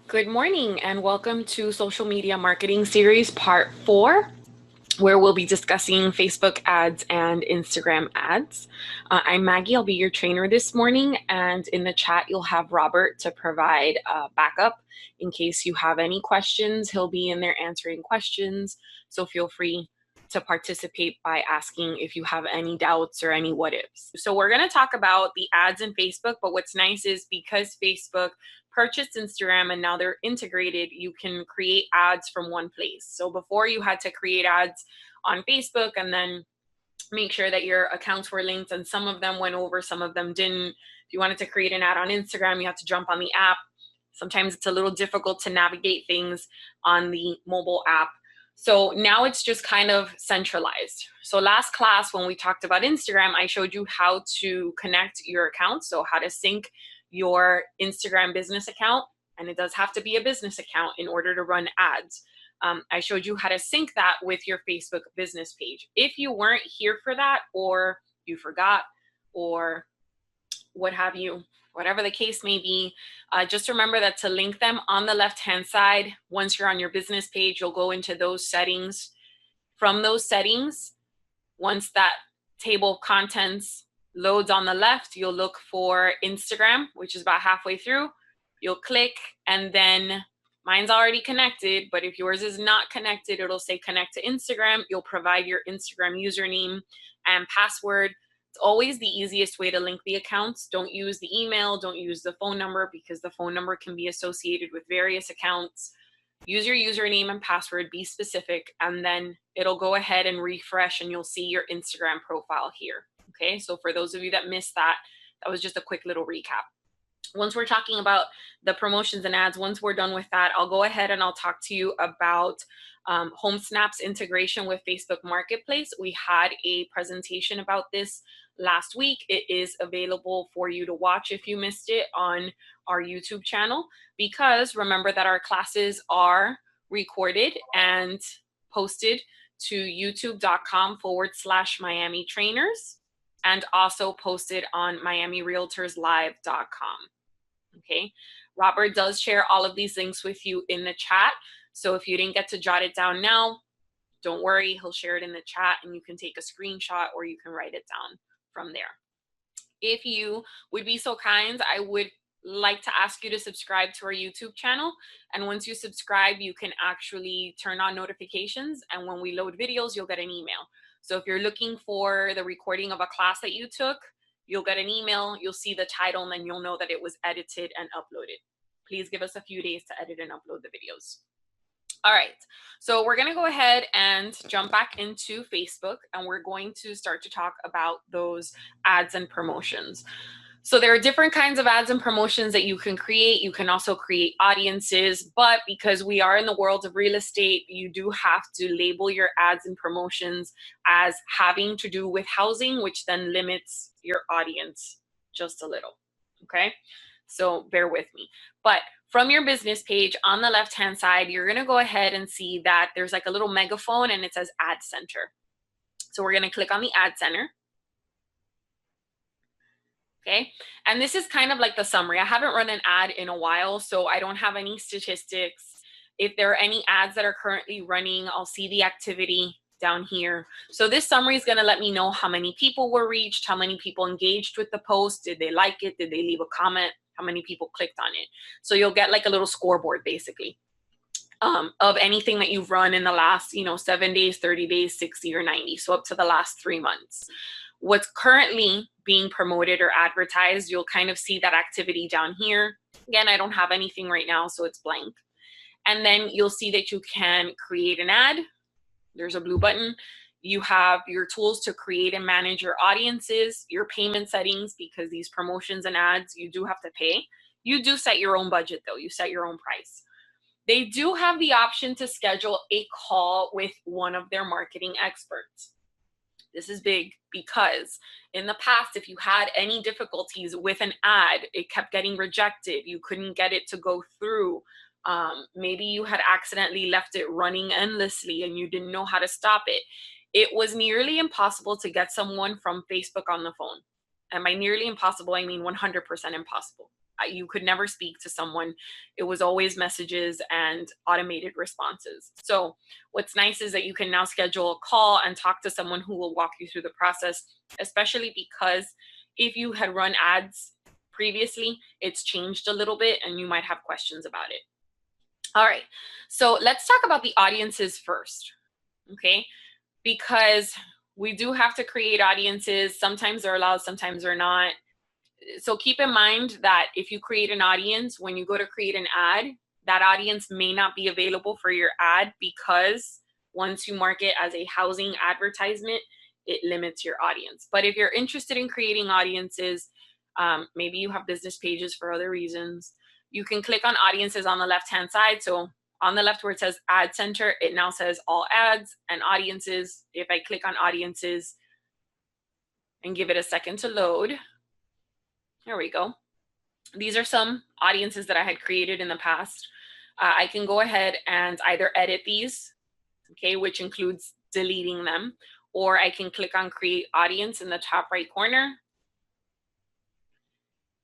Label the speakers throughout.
Speaker 1: Good morning and welcome to Social Media Marketing Series Part 4, where we'll be discussing Facebook ads and Instagram ads. I'm Maggie, I'll be your trainer this morning, and in the chat you'll have Robert to provide backup in case you have any questions. He'll be in there answering questions, so feel free to participate by asking if you have any doubts or any what ifs. So we're going to talk about the ads in Facebook, but what's nice is because Facebook purchased Instagram and now they're integrated, you can create ads from one place. So before you had to create ads on Facebook and then make sure that your accounts were linked, and some of them went over, some of them didn't. If you wanted to create an ad on Instagram, you have to jump on the app. Sometimes it's a little difficult to navigate things on the mobile app. So now it's just kind of centralized. So last class when we talked about Instagram, I showed you how to connect your accounts, so how to sync your Instagram business account, and it does have to be a business account in order to run ads. I showed you how to sync that with your Facebook business page. If you weren't here for that, or you forgot, or what have you, whatever the case may be, just remember that to link them on the left-hand side, once you're on your business page, you'll go into those settings. From those settings, once that table of contents loads on the left, you'll look for Instagram, which is about halfway through. You'll click, and then mine's already connected, but if yours is not connected, it'll say connect to Instagram. You'll provide your Instagram username and password. It's always the easiest way to link the accounts. Don't use the email, don't use the phone number, because the phone number can be associated with various accounts. Use your username and password, be specific, and then it'll go ahead and refresh and you'll see your Instagram profile here. Okay, so for those of you that missed that, that was just a quick little recap. Once we're talking about the promotions and ads, once we're done with that, I'll go ahead and I'll talk to you about HomeSnap's integration with Facebook Marketplace. We had a presentation about this last week. It is available for you to watch if you missed it on our YouTube channel, because remember that our classes are recorded and posted to youtube.com/miamitrainers and also posted on miamirealtorslive.com. Okay, Robert does share all of these links with you in the chat. So if you didn't get to jot it down now, don't worry, he'll share it in the chat and you can take a screenshot or you can write it down from there. If you would be so kind, I would like to ask you to subscribe to our YouTube channel. And once you subscribe, you can actually turn on notifications. And when we load videos, you'll get an email. So if you're looking for the recording of a class that you took, you'll get an email, you'll see the title, and then you'll know that it was edited and uploaded. Please give us a few days to edit and upload the videos. All right, so we're gonna go ahead and jump back into Facebook, and we're going to start to talk about those ads and promotions. So there are different kinds of ads and promotions that you can create. You can also create audiences, but because we are in the world of real estate, you do have to label your ads and promotions as having to do with housing, which then limits your audience just a little, okay? So bear with me. But from your business page on the left-hand side, you're gonna go ahead and see that there's like a little megaphone and it says Ad Center. So we're gonna click on the Ad Center. Okay, and this is kind of like the summary. I haven't run an ad in a while, so I don't have any statistics. If there are any ads that are currently running, I'll see the activity down here. So this summary is gonna let me know how many people were reached, how many people engaged with the post, did they like it, did they leave a comment, how many people clicked on it. So you'll get like a little scoreboard basically of anything that you've run in the last, 7 days, 30 days, 60 or 90, so up to the last 3 months. What's currently being promoted or advertised, you'll kind of see that activity down here. Again, I don't have anything right now, so it's blank. And then you'll see that you can create an ad. There's a blue button. You have your tools to create and manage your audiences, your payment settings, because these promotions and ads, you do have to pay. You do set your own budget though, you set your own price. They do have the option to schedule a call with one of their marketing experts. This is big because in the past, if you had any difficulties with an ad, it kept getting rejected. You couldn't get it to go through. Maybe you had accidentally left it running endlessly and you didn't know how to stop it. It was nearly impossible to get someone from Facebook on the phone. And by nearly impossible, I mean 100% impossible. You could never speak to someone. It was always messages and automated responses. So what's nice is that you can now schedule a call and talk to someone who will walk you through the process, especially because if you had run ads previously, it's changed a little bit and you might have questions about it. All right, so let's talk about the audiences first, okay? Because we do have to create audiences. Sometimes they're allowed, sometimes they're not. So keep in mind that if you create an audience, when you go to create an ad, that audience may not be available for your ad, because once you mark it as a housing advertisement, it limits your audience. But if you're interested in creating audiences, maybe you have business pages for other reasons, you can click on audiences on the left-hand side. So on the left where it says Ad Center, it now says all ads and audiences. If I click on audiences and give it a second to load, there we go. These are some audiences that I had created in the past. I can go ahead and either edit these, okay, which includes deleting them, or I can click on create audience in the top right corner,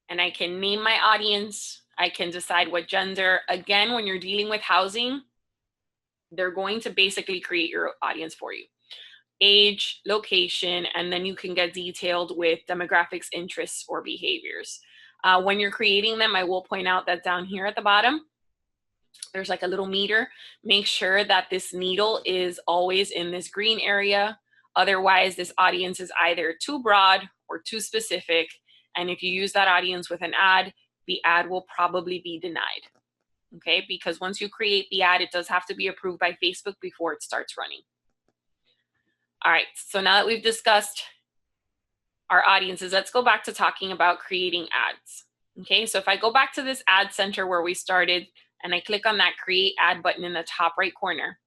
Speaker 1: and I can name my audience. I can decide what gender. Again, when you're dealing with housing, they're going to basically create your audience for you. Age, location, and then you can get detailed with demographics, interests, or behaviors. When you're creating them, I will point out that down here at the bottom, there's like a little meter. Make sure that this needle is always in this green area. Otherwise, this audience is either too broad or too specific. And if you use that audience with an ad, the ad will probably be denied. Okay, because once you create the ad, it does have to be approved by Facebook before it starts running. All right, so now that we've discussed our audiences, let's go back to talking about creating ads. Okay, so if I go back to this Ad Center where we started and I click on that Create Ad button in the top right corner,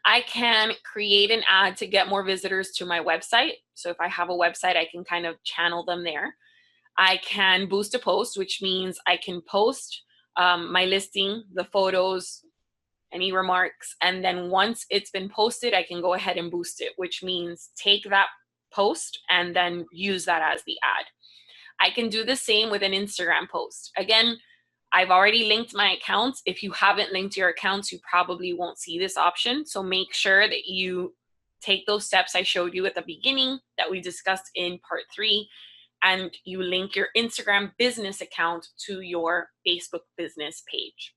Speaker 1: I can create an ad to get more visitors to my website. So if I have a website, I can kind of channel them there. I can boost a post, which means I can post my listing, the photos, any remarks, and then once it's been posted, I can go ahead and boost it, which means take that post and then use that as the ad. I can do the same with an Instagram post. Again, I've already linked my accounts. If you haven't linked your accounts, you probably won't see this option. So make sure that you take those steps I showed you at the beginning that we discussed in part 3, and you link your Instagram business account to your Facebook business page.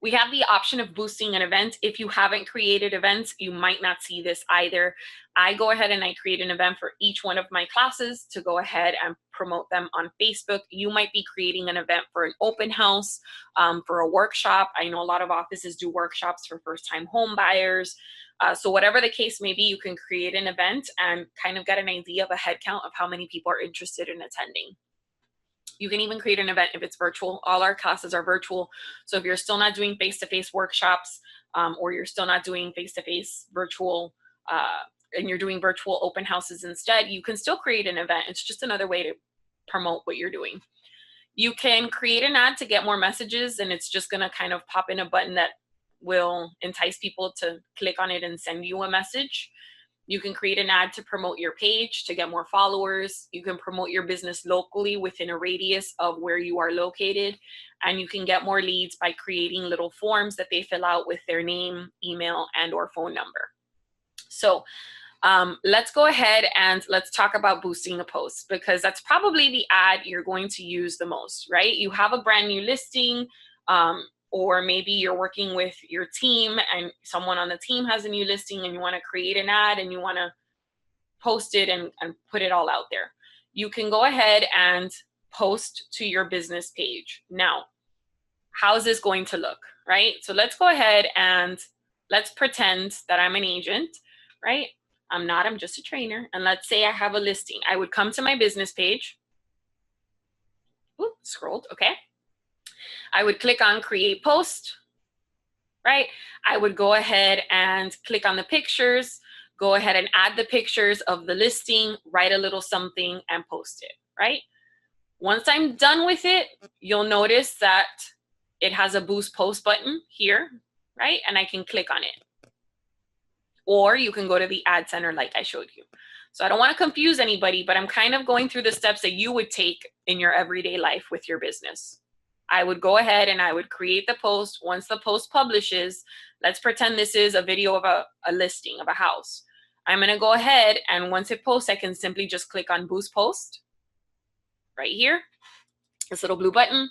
Speaker 1: We have the option of boosting an event. If you haven't created events, you might not see this either. I go ahead and I create an event for each one of my classes to go ahead and promote them on Facebook. You might be creating an event for an open house, for a workshop. I know a lot of offices do workshops for first-time home buyers. So whatever the case may be, you can create an event and kind of get an idea of a head count of how many people are interested in attending. You can even create an event if it's virtual. All our classes are virtual. So if you're still not doing face-to-face workshops, or you're still not doing face-to-face virtual, and you're doing virtual open houses instead, you can still create an event. It's just another way to promote what you're doing. You can create an ad to get more messages, and it's just gonna kind of pop in a button that will entice people to click on it and send you a message. You can create an ad to promote your page to get more followers. You can promote your business locally within a radius of where you are located. And you can get more leads by creating little forms that they fill out with their name, email, and or phone number. So let's go ahead and let's talk about boosting a post, because that's probably the ad you're going to use the most, right? You have a brand new listing, or maybe you're working with your team and someone on the team has a new listing and you want to create an ad and you want to post it and put it all out there. You can go ahead and post to your business page. Now, how's this going to look, right? So let's go ahead and let's pretend that I'm an agent, right? I'm not, I'm just a trainer. And let's say I have a listing. I would come to my business page. Ooh, scrolled, okay. I would click on create post, right? I would go ahead and click on the pictures, go ahead and add the pictures of the listing, write a little something and post it, right? Once I'm done with it, you'll notice that it has a boost post button here, right? And I can click on it. Or you can go to the Ad Center like I showed you. So I don't want to confuse anybody, but I'm kind of going through the steps that you would take in your everyday life with your business. I would go ahead and I would create the post. Once the post publishes, let's pretend this is a video of a listing of a house. I'm going to go ahead, and once it posts, I can simply just click on Boost Post right here, this little blue button.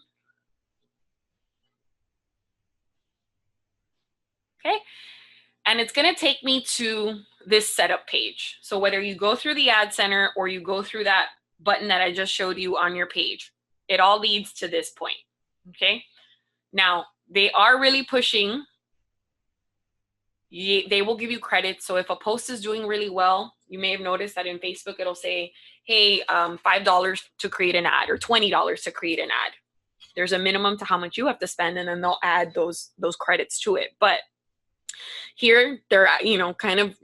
Speaker 1: Okay. And it's going to take me to this setup page. So whether you go through the ad center or you go through that button that I just showed you on your page, it all leads to this point. Okay. Now they are really pushing. They will give you credit. So if a post is doing really well, you may have noticed that in Facebook, it'll say, hey, $5 to create an ad or $20 to create an ad. There's a minimum to how much you have to spend, and then they'll add those credits to it. But here they're, kind of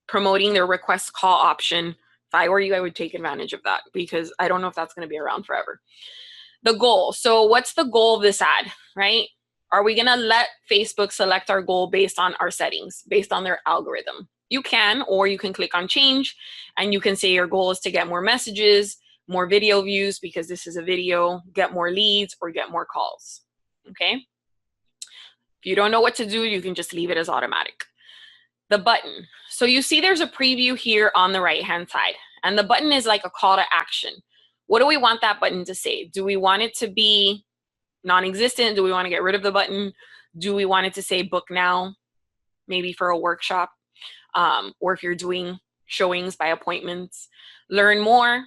Speaker 1: promoting their request call option. If I were you, I would take advantage of that, because I don't know if that's going to be around forever. The goal. So what's the goal of this ad, right? Are we going to let Facebook select our goal based on our settings, based on their algorithm? You can, or you can click on change and you can say your goal is to get more messages, more video views, because this is a video, get more leads, or get more calls. Okay. If you don't know what to do, you can just leave it as automatic. The button. So you see there's a preview here on the right-hand side, and the button is like a call to action. What do we want that button to say? Do we want it to be non-existent? Do we want to get rid of the button? Do we want it to say book now, maybe for a workshop, or if you're doing showings by appointments? Learn more.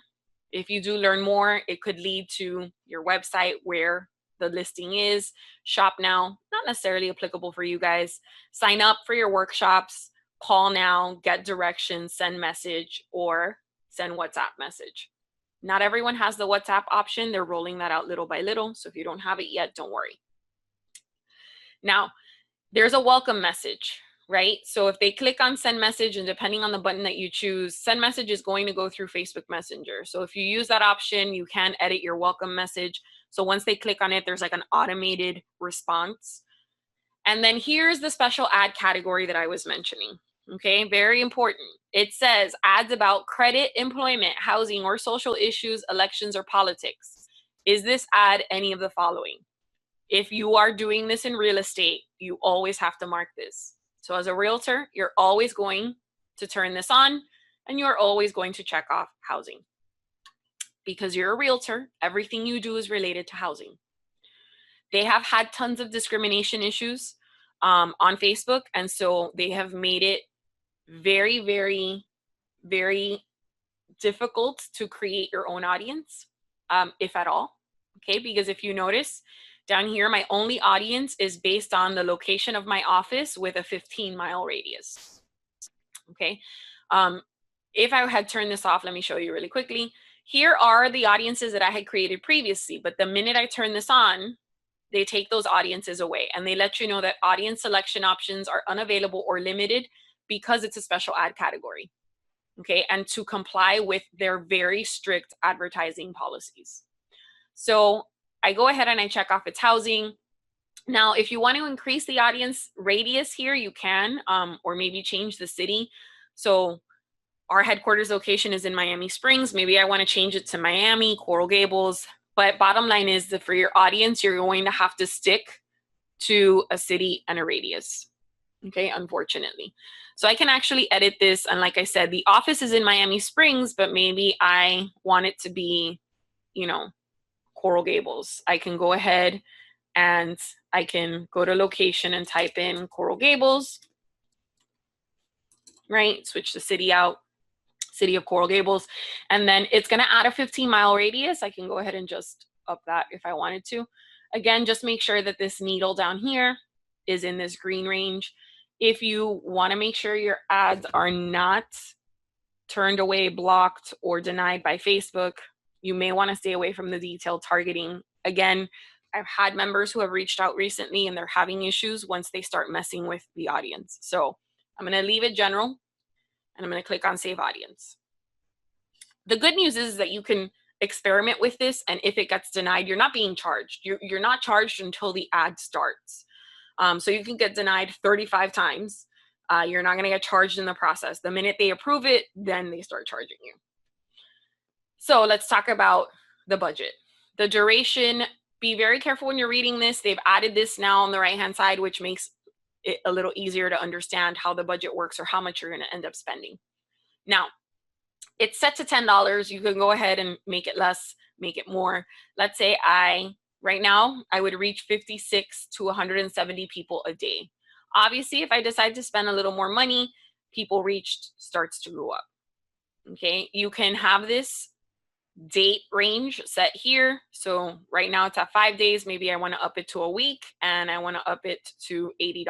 Speaker 1: If you do learn more, it could lead to your website where the listing is. Shop now, not necessarily applicable for you guys. Sign up for your workshops, call now, get directions, send message, or send WhatsApp message. Not everyone has the WhatsApp option. They're rolling that out little by little. So if you don't have it yet, don't worry. Now, there's a welcome message, right? So if they click on send message, and depending on the button that you choose, send message is going to go through Facebook Messenger. So if you use that option, you can edit your welcome message. So once they click on it, there's like an automated response. And then here's the special ad category that I was mentioning. Okay, very important. It says ads about credit, employment, housing, or social issues, elections, or politics. Is this ad any of the following? If you are doing this in real estate, you always have to mark this. So as a realtor, you're always going to turn this on, and you're always going to check off housing. Because you're a realtor, everything you do is related to housing. They have had tons of discrimination issues on Facebook, and so they have made it very, very, very difficult to create your own audience, if at all. Okay, because if you notice down here, my only audience is based on the location of my office with a 15-mile radius. Okay, if I had turned this off, let me show you really quickly. Here are the audiences that I had created previously, but the minute I turn this on, they take those audiences away, and they let you know that audience selection options are unavailable or limited because it's a special ad category. Okay, and to comply with their very strict advertising policies. So I go ahead and I check off its housing. Now, if you want to increase the audience radius here, you can, or maybe change the city. So our headquarters location is in Miami Springs. Maybe I want to change it to Miami, Coral Gables. But bottom line is that for your audience, you're going to have to stick to a city and a radius. Okay, unfortunately. So I can actually edit this. And like I said, the office is in Miami Springs, but maybe I want it to be, Coral Gables. I can go ahead and I can go to location and type in Coral Gables, right? Switch the city out, city of Coral Gables. And then it's going to add a 15-mile radius. I can go ahead and just up that if I wanted to. Again, just make sure that this needle down here is in this green range. If you want to make sure your ads are not turned away, blocked, or denied by Facebook, you may want to stay away from the detailed targeting. Again, I've had members who have reached out recently and they're having issues once they start messing with the audience. So I'm going to leave it general, and I'm going to click on Save Audience. The good news is that you can experiment with this, and if it gets denied, you're not being charged. You're not charged until the ad starts. So you can get denied 35 times. You're not going to get charged in the process. The minute they approve it, then they start charging you. So let's talk about the budget. The duration, be very careful when you're reading this. They've added this now on the right-hand side, which makes it a little easier to understand how the budget works or how much you're going to end up spending. Now, it's set to $10. You can go ahead and make it less, make it more. Let's say right now, I would reach 56 to 170 people a day. Obviously, if I decide to spend a little more money, people reached starts to go up. Okay, you can have this date range set here. So right now it's at 5 days. Maybe I want to up it to a week and I want to up it to $80.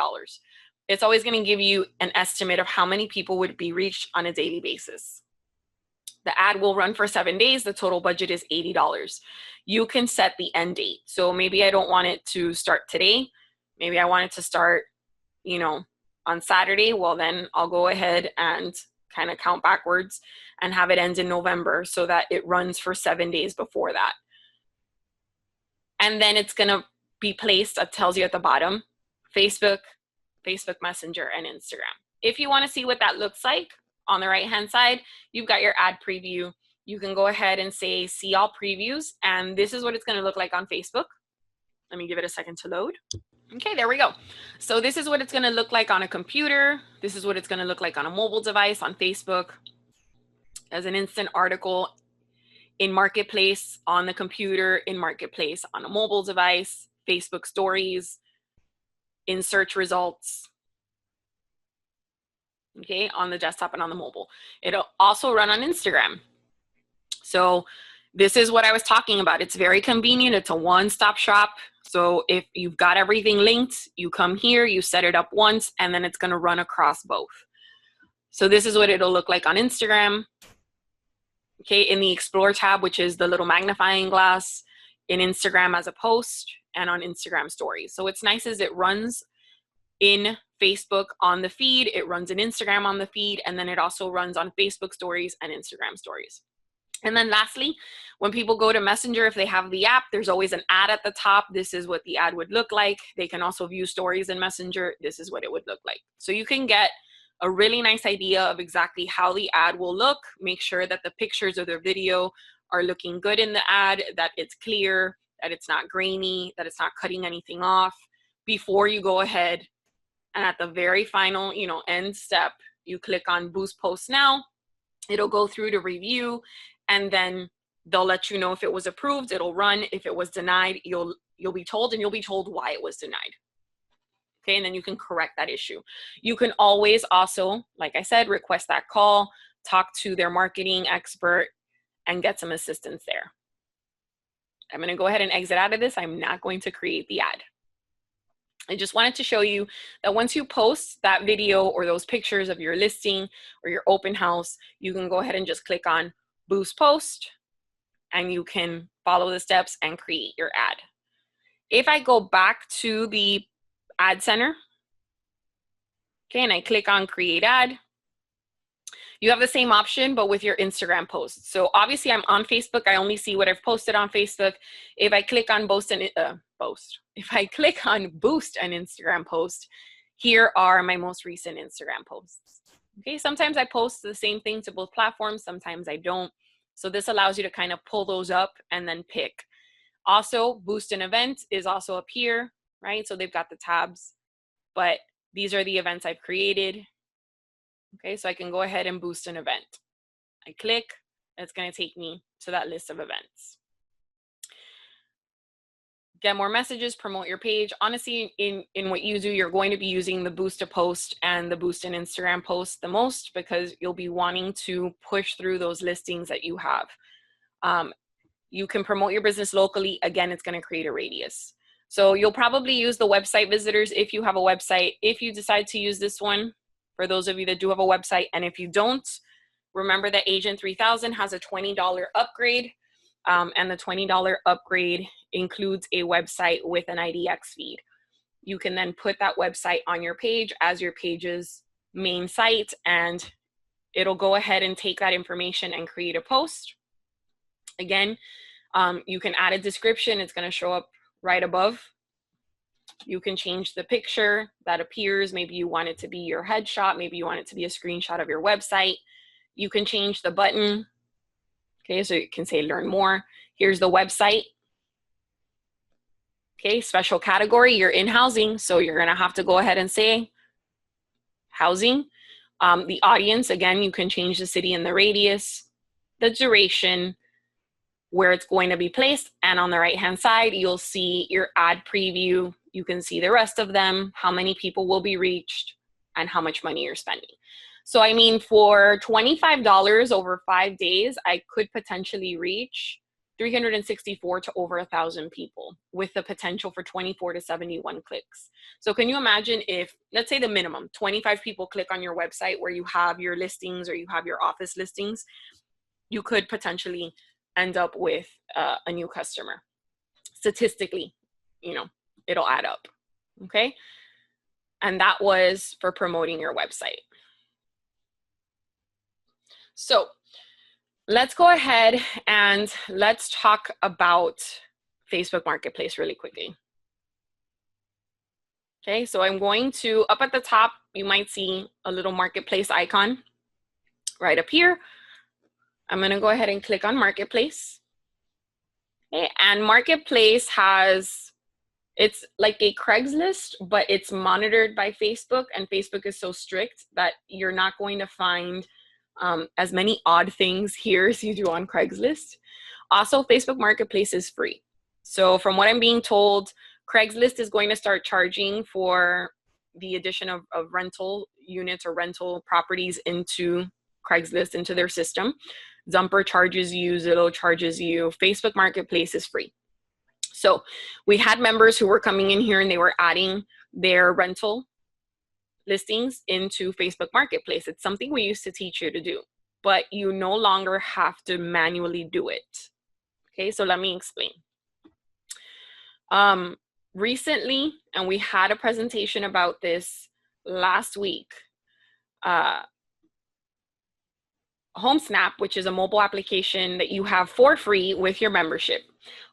Speaker 1: It's always going to give you an estimate of how many people would be reached on a daily basis. The ad will run for 7 days. The total budget is $80. You can set the end date. So maybe I don't want it to start today. Maybe I want it to start, on Saturday. Well, then I'll go ahead and kind of count backwards and have it end in November so that it runs for 7 days before that. And then it's going to be placed, it tells you at the bottom, Facebook, Facebook Messenger, and Instagram. If you want to see what that looks like, on the right-hand side, you've got your ad preview. You can go ahead and say, see all previews, and this is what it's going to look like on Facebook. Let me give it a second to load. Okay, there we go. So this is what it's going to look like on a computer. This is what it's going to look like on a mobile device, on Facebook, as an instant article, in Marketplace, on the computer, in Marketplace, on a mobile device, Facebook stories, in search results, okay, on the desktop and on the mobile. It'll also run on Instagram. So this is what I was talking about. It's very convenient. It's a one-stop shop. So if you've got everything linked, you come here, you set it up once, and then it's going to run across both. So this is what it'll look like on Instagram. Okay, in the Explore tab, which is the little magnifying glass, in Instagram as a post, and on Instagram stories. So what's nice is it runs in Facebook on the feed, it runs in Instagram on the feed, and then it also runs on Facebook stories and Instagram stories. And then lastly, when people go to Messenger, if they have the app, there's always an ad at the top. This is what the ad would look like. They can also view stories in Messenger. This is what it would look like. So you can get a really nice idea of exactly how the ad will look. Make sure that the pictures or the video are looking good in the ad, that it's clear, that it's not grainy, that it's not cutting anything off before you go ahead. And at the very final, end step, you click on Boost Post Now. It'll go through to review, and then they'll let you know if it was approved. It'll run. If it was denied, you'll be told, and you'll be told why it was denied. Okay, and then you can correct that issue. You can always also, like I said, request that call, talk to their marketing expert, and get some assistance there. I'm going to go ahead and exit out of this. I'm not going to create the ad. I just wanted to show you that once you post that video or those pictures of your listing or your open house, you can go ahead and just click on Boost Post, and you can follow the steps and create your ad. If I go back to the Ad Center, okay, and I click on Create Ad, you have the same option, but with your Instagram posts. So obviously I'm on Facebook. I only see what I've posted on Facebook. If I click on Boost an Instagram post, here are my most recent Instagram posts. Okay, sometimes I post the same thing to both platforms, sometimes I don't. So this allows you to kind of pull those up and then pick. Also, Boost an Event is also up here, right? So they've got the tabs, but these are the events I've created. Okay, so I can go ahead and boost an event. I click, it's going to take me to that list of events. Get more messages, promote your page. Honestly, in what you do, you're going to be using the Boost a Post and the Boost an Instagram post the most, because you'll be wanting to push through those listings that you have. You can promote your business locally. Again, it's going to create a radius. So you'll probably use the website visitors if you have a website. If you decide to use this one, for those of you that do have a website, and if you don't, remember that Agent 3000 has a $20 upgrade, and the $20 upgrade includes a website with an IDX feed. You can then put that website on your page as your page's main site, and it'll go ahead and take that information and create a post. Again, you can add a description. It's going to show up right above. You can change the picture that appears. Maybe you want it to be your headshot. Maybe you want it to be a screenshot of your website. You can change the button. Okay, so you can say learn more. Here's the website. Okay, special category, you're in housing, so you're gonna have to go ahead and say housing. The audience, again, you can change the city and the radius, the duration, where it's going to be placed, and on the right-hand side, you'll see your ad preview. You can see the rest of them, how many people will be reached, and how much money you're spending. So I mean, for $25 over 5 days, I could potentially reach 364 to over 1,000 people with the potential for 24 to 71 clicks. So can you imagine if, let's say the minimum, 25 people click on your website where you have your listings or you have your office listings, you could potentially end up with a new customer. Statistically, you know, it'll add up, okay? And that was for promoting your website. So let's go ahead and let's talk about Facebook Marketplace really quickly. Okay, so I'm going to, up at the top, you might see a little marketplace icon right up here. I'm gonna go ahead and click on Marketplace. Okay, and Marketplace has, it's like a Craigslist, but it's monitored by Facebook, and Facebook is so strict that you're not going to find as many odd things here as you do on Craigslist. Also, Facebook Marketplace is free. So from what I'm being told, Craigslist is going to start charging for the addition of rental units or rental properties into Craigslist, into their system. Zumper charges you, Zillow charges you. Facebook Marketplace is free. So we had members who were coming in here and they were adding their rental listings into Facebook Marketplace. It's something we used to teach you to do, but you no longer have to manually do it. Okay, so let me explain. Recently, and we had a presentation about this last week, HomeSnap, which is a mobile application that you have for free with your membership.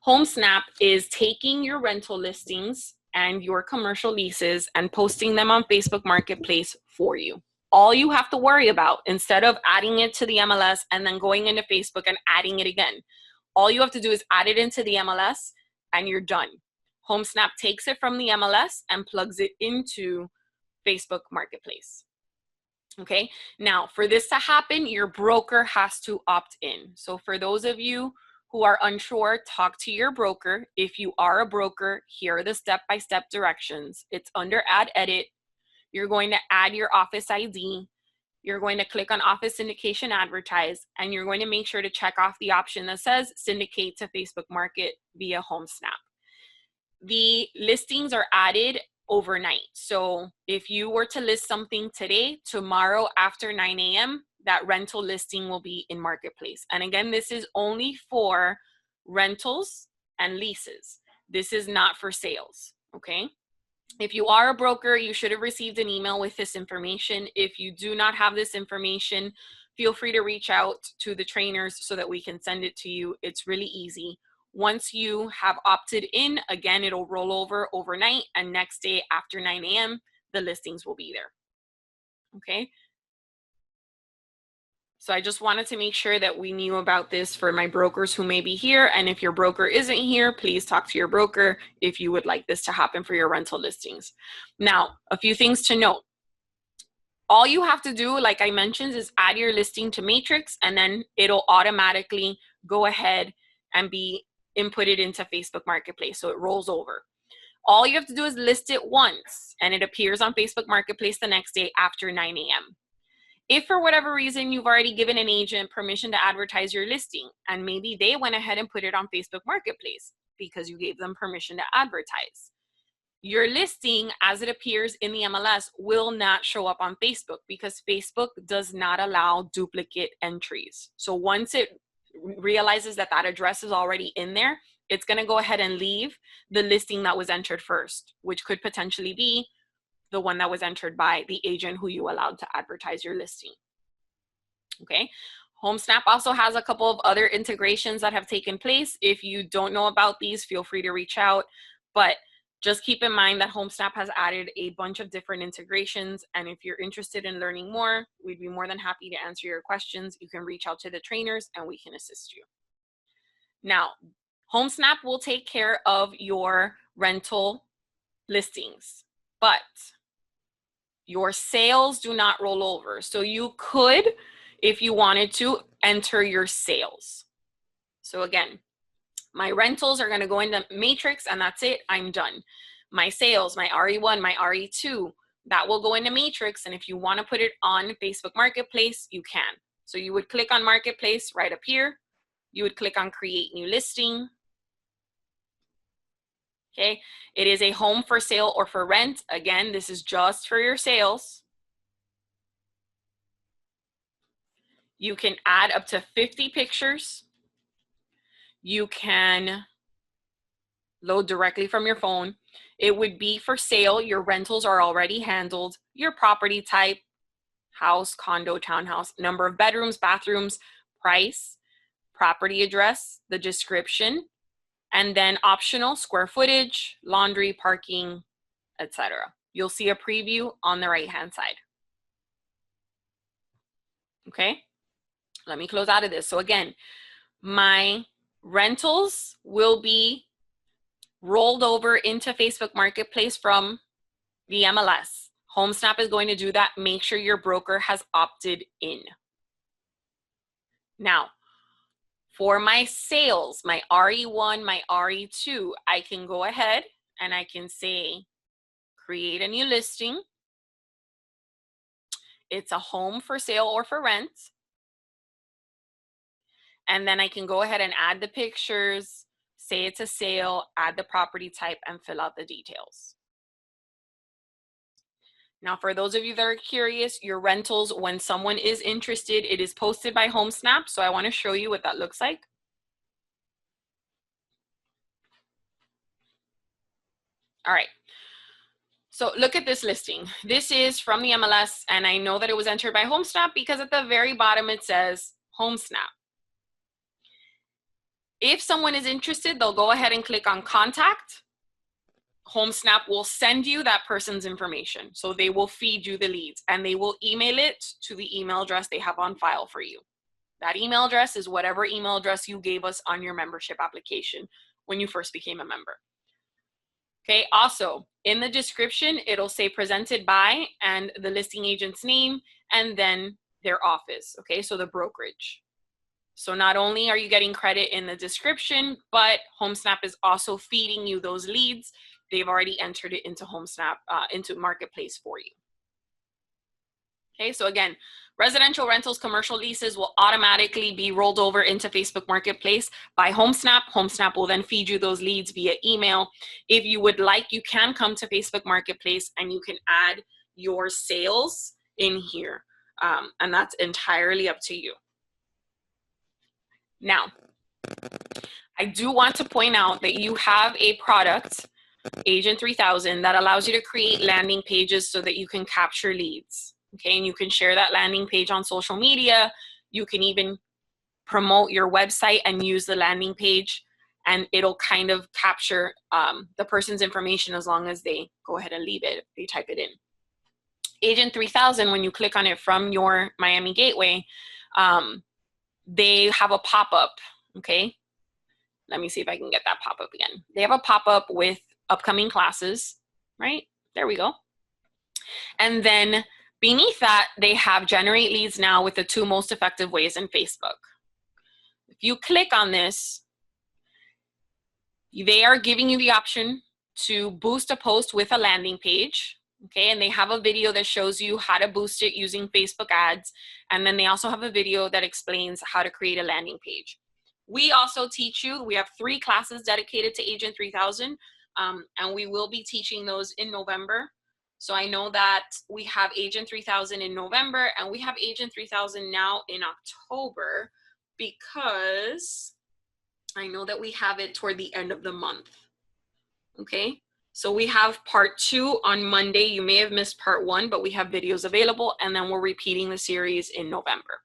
Speaker 1: HomeSnap is taking your rental listings and your commercial leases and posting them on Facebook Marketplace for you. All you have to worry about, instead of adding it to the MLS and then going into Facebook and adding it again, all you have to do is add it into the MLS and you're done. HomeSnap takes it from the MLS and plugs it into Facebook Marketplace. Okay, now for this to happen, your broker has to opt in. So for those of you who are unsure, talk to your broker. If you are a broker, here are the step-by-step directions. It's under Add Edit. You're going to add your office ID. You're going to click on Office Syndication Advertise, and you're going to make sure to check off the option that says Syndicate to Facebook Market via HomeSnap. The listings are added overnight. So if you were to list something today, tomorrow after 9 a.m., that rental listing will be in Marketplace. And again, this is only for rentals and leases. This is not for sales, okay? If you are a broker, you should have received an email with this information. If you do not have this information, feel free to reach out to the trainers so that we can send it to you. It's really easy. Once you have opted in, again, it'll roll over overnight, and next day after 9 a.m., the listings will be there, okay? So I just wanted to make sure that we knew about this for my brokers who may be here, and if your broker isn't here, please talk to your broker if you would like this to happen for your rental listings. Now, a few things to note. All you have to do, like I mentioned, is add your listing to Matrix, and then it'll automatically go ahead and be inputted into Facebook Marketplace, so it rolls over. All you have to do is list it once, and it appears on Facebook Marketplace the next day after 9 a.m. If for whatever reason you've already given an agent permission to advertise your listing, and maybe they went ahead and put it on Facebook Marketplace because you gave them permission to advertise, your listing as it appears in the MLS will not show up on Facebook because Facebook does not allow duplicate entries. So once it realizes that that address is already in there, it's going to go ahead and leave the listing that was entered first, which could potentially be the one that was entered by the agent who you allowed to advertise your listing. Okay. HomeSnap also has a couple of other integrations that have taken place. If you don't know about these, feel free to reach out. But Just keep in mind that HomeSnap has added a bunch of different integrations, and if you're interested in learning more, we'd be more than happy to answer your questions. You can reach out to the trainers and we can assist you. Now, HomeSnap will take care of your rental listings, but your sales do not roll over. So you could, if you wanted to, enter your sales. So again, my rentals are going to go into Matrix and that's it. I'm done. My sales, my RE1, my RE2, that will go into Matrix. And if you want to put it on Facebook Marketplace, you can. So you would click on Marketplace right up here. You would click on Create New Listing. Okay, it is a home for sale or for rent. Again, this is just for your sales. You can add up to 50 pictures. You can load directly from your phone. It would be for sale. Your rentals are already handled. Your property type, house, condo, townhouse, number of bedrooms, bathrooms, price, property address, the description, and then optional square footage, laundry, parking, etc. You'll see a preview on the right-hand side. Okay, let me close out of this. So again, my rentals will be rolled over into Facebook Marketplace from the MLS. HomeSnap is going to do that. Make sure your broker has opted in. Now, for my sales, my RE1, my RE2, I can go ahead and I can say, create a new listing. It's a home for sale or for rent. And then I can go ahead and add the pictures, say it's a sale, add the property type, and fill out the details. Now, for those of you that are curious, your rentals, when someone is interested, it is posted by HomeSnap. So I want to show you what that looks like. All right. So look at this listing. This is from the MLS, and I know that it was entered by HomeSnap because at the very bottom it says HomeSnap. If someone is interested, they'll go ahead and click on contact. HomeSnap will send you that person's information. So they will feed you the leads and they will email it to the email address they have on file for you. That email address is whatever email address you gave us on your membership application when you first became a member. Okay, also in the description, it'll say presented by and the listing agent's name and then their office. Okay, so the brokerage. So not only are you getting credit in the description, but HomeSnap is also feeding you those leads. They've already entered it into HomeSnap, into Marketplace for you. Okay, so again, residential rentals, commercial leases will automatically be rolled over into Facebook Marketplace by HomeSnap. HomeSnap will then feed you those leads via email. If you would like, you can come to Facebook Marketplace and you can add your sales in here. And that's entirely up to you. Now, I do want to point out that you have a product, Agent 3000, that allows you to create landing pages so that you can capture leads. Okay, and you can share that landing page on social media. You can even promote your website and use the landing page, and it'll kind of capture the person's information as long as they go ahead and leave it, they type it in. Agent 3000, when you click on it from your Miami Gateway, they have a pop-up, okay? Let me see if I can get that pop-up again. They have a pop-up with upcoming classes, right? There we go. And then beneath that, they have generate leads now with the 2 most effective ways in Facebook. If you click on this, they are giving you the option to boost a post with a landing page. Okay, and they have a video that shows you how to boost it using Facebook ads. And then they also have a video that explains how to create a landing page. We also teach you, we have 3 classes dedicated to Agent 3000, and we will be teaching those in November. So I know that we have Agent 3000 in November and we have Agent 3000 now in October because I know that we have it toward the end of the month. Okay. So we have part 2 on Monday. You may have missed part 1, but we have videos available, and then we're repeating the series in November.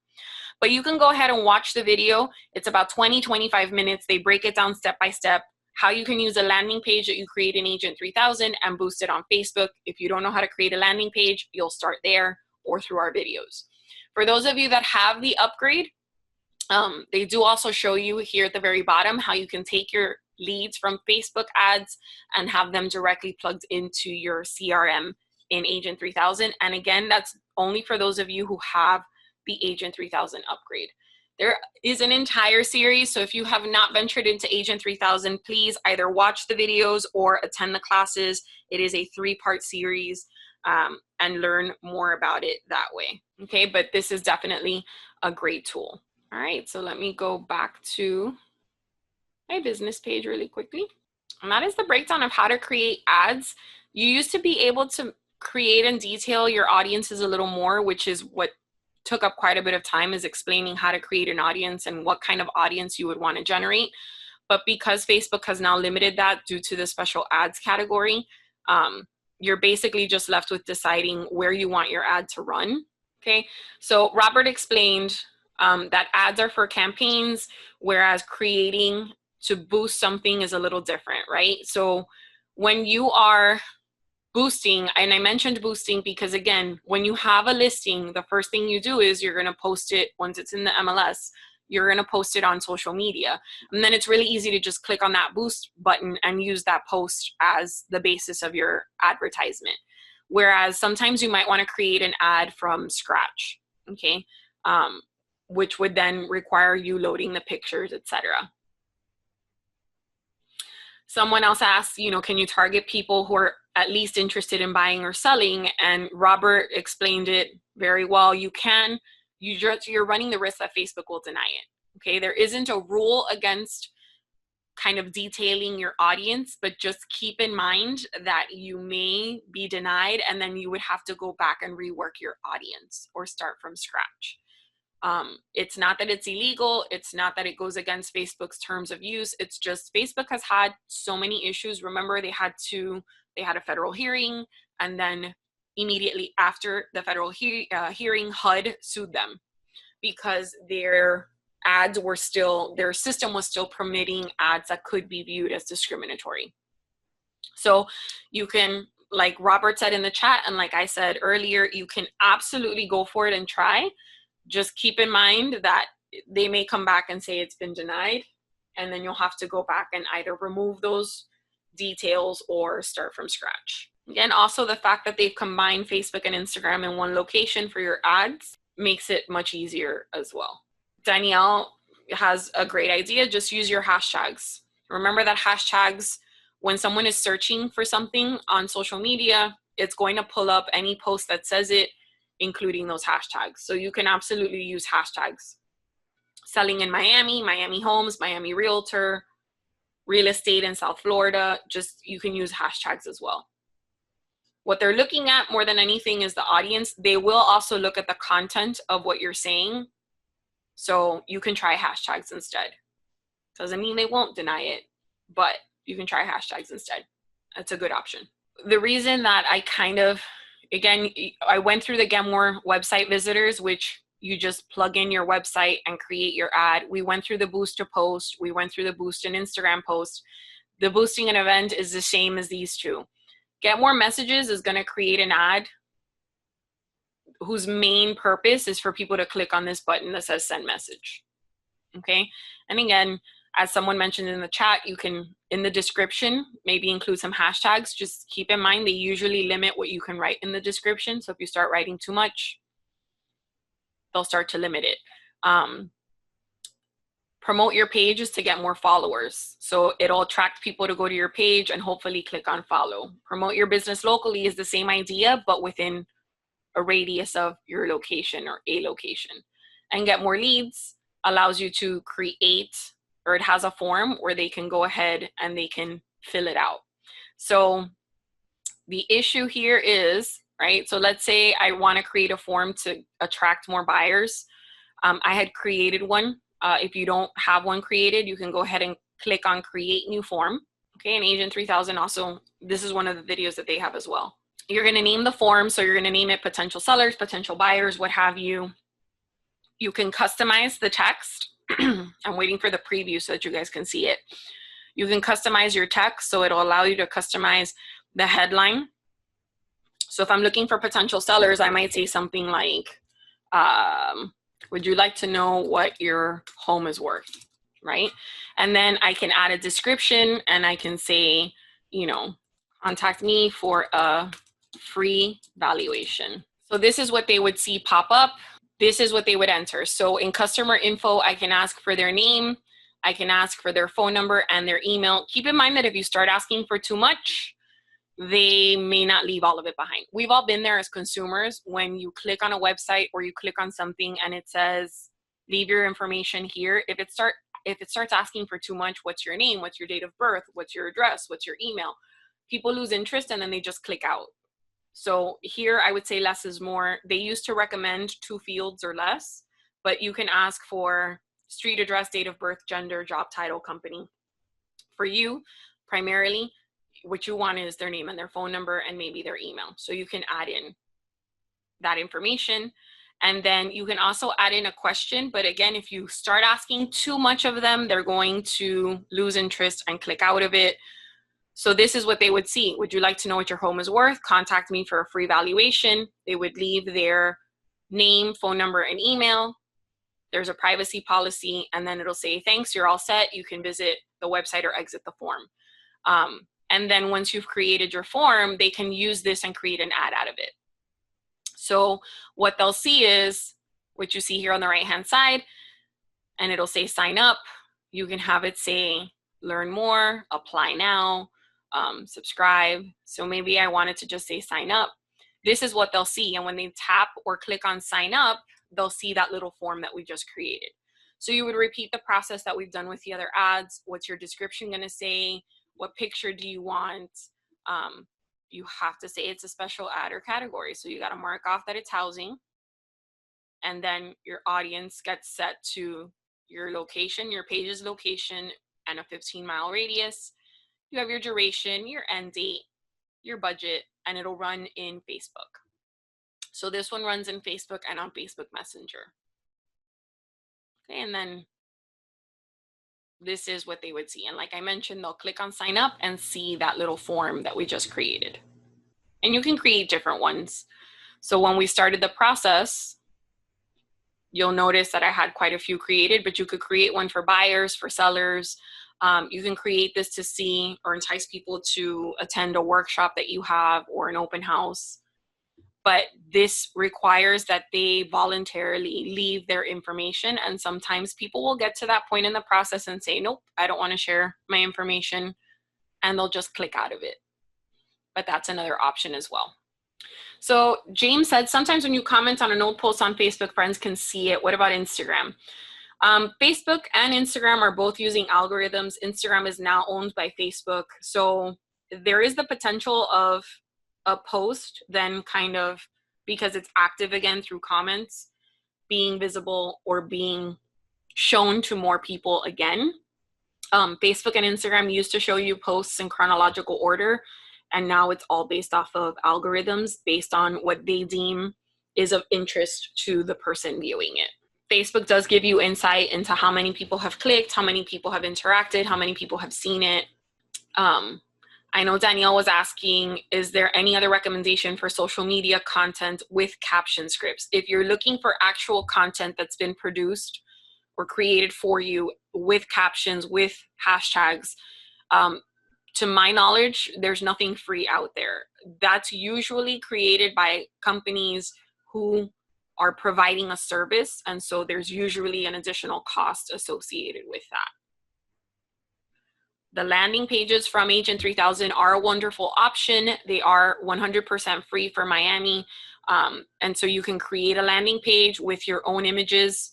Speaker 1: But you can go ahead and watch the video. It's about 20-25 minutes. They break it down step by step, how you can use a landing page that you create in Agent 3000 and boost it on Facebook. If you don't know how to create a landing page, you'll start there or through our videos. For those of you that have the upgrade, they do also show you here at the very bottom how you can take your leads from Facebook ads and have them directly plugged into your CRM in Agent 3000. And again, that's only for those of you who have the Agent 3000 upgrade. There is an entire series, so if you have not ventured into Agent 3000, please either watch the videos or attend the classes. It is a 3-part series, and learn more about it that way. Okay, but this is definitely a great tool. All right, so let me go back to my business page really quickly. And that is the breakdown of how to create ads. You used to be able to create and detail your audiences a little more, which is what took up quite a bit of time, is explaining how to create an audience and what kind of audience you would want to generate. But because Facebook has now limited that due to the special ads category, you're basically just left with deciding where you want your ad to run. Okay, so Robert explained that ads are for campaigns, whereas creating to boost something is a little different, right? So when you are boosting, and I mentioned boosting because again, when you have a listing, the first thing you do is you're gonna post it once it's in the MLS, you're gonna post it on social media. And then it's really easy to just click on that boost button and use that post as the basis of your advertisement. Whereas sometimes you might wanna create an ad from scratch, okay? Which would then require you loading the pictures, etc. Someone else asked, you know, can you target people who are at least interested in buying or selling? And Robert explained it very well. You can, you're running the risk that Facebook will deny it. Okay, there isn't a rule against kind of detailing your audience, but just keep in mind that you may be denied and then you would have to go back and rework your audience or start from scratch. It's not that it's illegal. It's not that it goes against Facebook's terms of use. It's just Facebook has had so many issues. Remember, they had a federal hearing, and then immediately after the federal hearing, HUD sued them because their ads were still, their system was still permitting ads that could be viewed as discriminatory. So you can, like Robert said in the chat, and like I said earlier, you can absolutely go for it and try. Just keep in mind that they may come back and say it's been denied, and then you'll have to go back and either remove those details or start from scratch. Again, also the fact that they've combined Facebook and Instagram in one location for your ads makes it much easier as well. Danielle has a great idea. Just use your hashtags. Remember that hashtags, when someone is searching for something on social media, it's going to pull up any post that says it, including those hashtags. So you can absolutely use hashtags. Selling in Miami, Miami Homes, Miami Realtor, real estate in South Florida, just you can use hashtags as well. What they're looking at more than anything is the audience. They will also look at the content of what you're saying. So you can try hashtags instead. Doesn't mean they won't deny it, but you can try hashtags instead. That's a good option. The reason that I kind of, again, I went through the Get More website visitors, which you just plug in your website and create your ad. We went through the boost to post. We went through the boost and Instagram post. The boosting an event is the same as these two. Get More Messages is going to create an ad whose main purpose is for people to click on this button that says send message. Okay. And again, as someone mentioned in the chat, you can, in the description, maybe include some hashtags. Just keep in mind, they usually limit what you can write in the description. So if you start writing too much, they'll start to limit it. Promote your pages to get more followers. So it'll attract people to go to your page and hopefully click on follow. Promote your business locally is the same idea, but within a radius of your location or a location. And Get More Leads allows you to create, or it has a form where they can go ahead and they can fill it out. So the issue here is, right, so let's say I want to create a form to attract more buyers. I had created one. If you don't have one created, you can go ahead and click on create new form. Okay, and Agent 3000 also, this is one of the videos that they have as well. You're going to name the form, so you're going to name it potential sellers, potential buyers, what have you. You can customize the text. I'm waiting for the preview so that you guys can see it. You can customize your text, so it'll allow you to customize the headline. So if I'm looking for potential sellers, I might say something like, would you like to know what your home is worth, right? And then I can add a description and I can say, you know, contact me for a free valuation. So this is what they would see pop up. This is what they would enter. So in customer info, I can ask for their name, I can ask for their phone number and their email. Keep in mind that if you start asking for too much, they may not leave all of it behind. We've all been there as consumers when you click on a website or you click on something and it says, leave your information here. If it starts asking for too much, what's your name, what's your date of birth, what's your address, what's your email, people lose interest and then they just click out. So here I would say less is more. They used to recommend 2 fields or less, but you can ask for street address, date of birth, gender, job title, company. For you, primarily, what you want is their name and their phone number and maybe their email. So you can add in that information. And then you can also add in a question. But again, if you start asking too much of them, they're going to lose interest and click out of it. So this is what they would see. Would you like to know what your home is worth? Contact me for a free valuation. They would leave their name, phone number, and email. There's a privacy policy, and then it'll say, thanks, you're all set. You can visit the website or exit the form. And then once you've created your form, they can use this and create an ad out of it. So what they'll see is what you see here on the right-hand side, and it'll say sign up. You can have it say learn more, apply now, subscribe. So maybe I wanted to just say sign up. This is what they'll see. And when they tap or click on sign up, they'll see that little form that we just created. So you would repeat the process that we've done with the other ads. What's your description going to say? What picture do you want? You have to say it's a special ad or category. So you got to mark off that it's housing. And then your audience gets set to your location, your page's location, and a 15-mile radius. You have your duration, your end date, your budget, and it'll run in Facebook. So this one runs in Facebook and on Facebook Messenger. Okay, and then this is what they would see. And like I mentioned, they'll click on sign up and see that little form that we just created. And you can create different ones. So when we started the process, you'll notice that I had quite a few created, but you could create one for buyers, for sellers. You can create this to see or entice people to attend a workshop that you have or an open house. But this requires that they voluntarily leave their information. And sometimes people will get to that point in the process and say, nope, I don't want to share my information. And they'll just click out of it. But that's another option as well. So James said, sometimes when you comment on an old post on Facebook, friends can see it. What about Instagram? Facebook and Instagram are both using algorithms. Instagram is now owned by Facebook. So there is the potential of a post then kind of, because it's active again through comments, being visible or being shown to more people again. Facebook and Instagram used to show you posts in chronological order, and now it's all based off of algorithms based on what they deem is of interest to the person viewing it. Facebook does give you insight into how many people have clicked, how many people have interacted, how many people have seen it. I know Danielle was asking, is there any other recommendation for social media content with caption scripts? If you're looking for actual content that's been produced or created for you with captions, with hashtags, to my knowledge, there's nothing free out there. That's usually created by companies who are providing a service, and so there's usually an additional cost associated with that. The landing pages from Agent 3000 are a wonderful option. They are 100% free for Miami. And so you can create a landing page with your own images,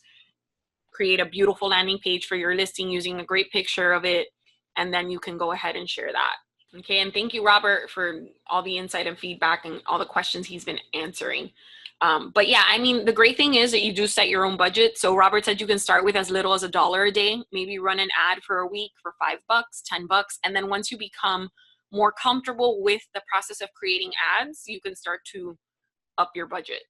Speaker 1: create a beautiful landing page for your listing using a great picture of it, and then you can go ahead and share that. Okay, and thank you, Robert, for all the insight and feedback and all the questions he's been answering. But yeah, I mean, the great thing is that you do set your own budget. So Robert said you can start with as little as $1 a day, maybe run an ad for a week for $5, $10. And then once you become more comfortable with the process of creating ads, you can start to up your budget.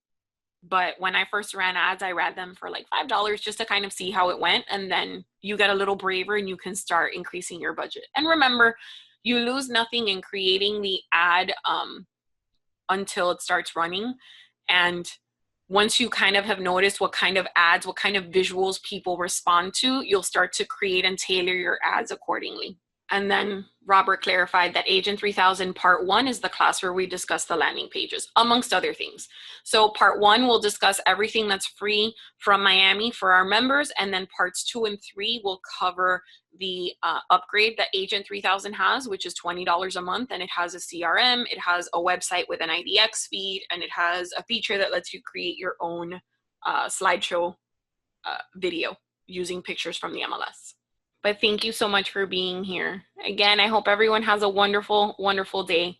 Speaker 1: But when I first ran ads, I ran them for like $5 just to kind of see how it went. And then you get a little braver and you can start increasing your budget. And remember, you lose nothing in creating the ad until it starts running. And once you kind of have noticed what kind of ads, what kind of visuals people respond to, you'll start to create and tailor your ads accordingly. And then Robert clarified that Agent 3000 Part 1 is the class where we discuss the landing pages, amongst other things. So Part 1 will discuss everything that's free from Miami for our members, and then Parts 2 and 3 will cover the upgrade that Agent 3000 has, which is $20 a month, and it has a CRM, it has a website with an IDX feed, and it has a feature that lets you create your own slideshow video using pictures from the MLS. But thank you so much for being here. Again, I hope everyone has a wonderful, wonderful day.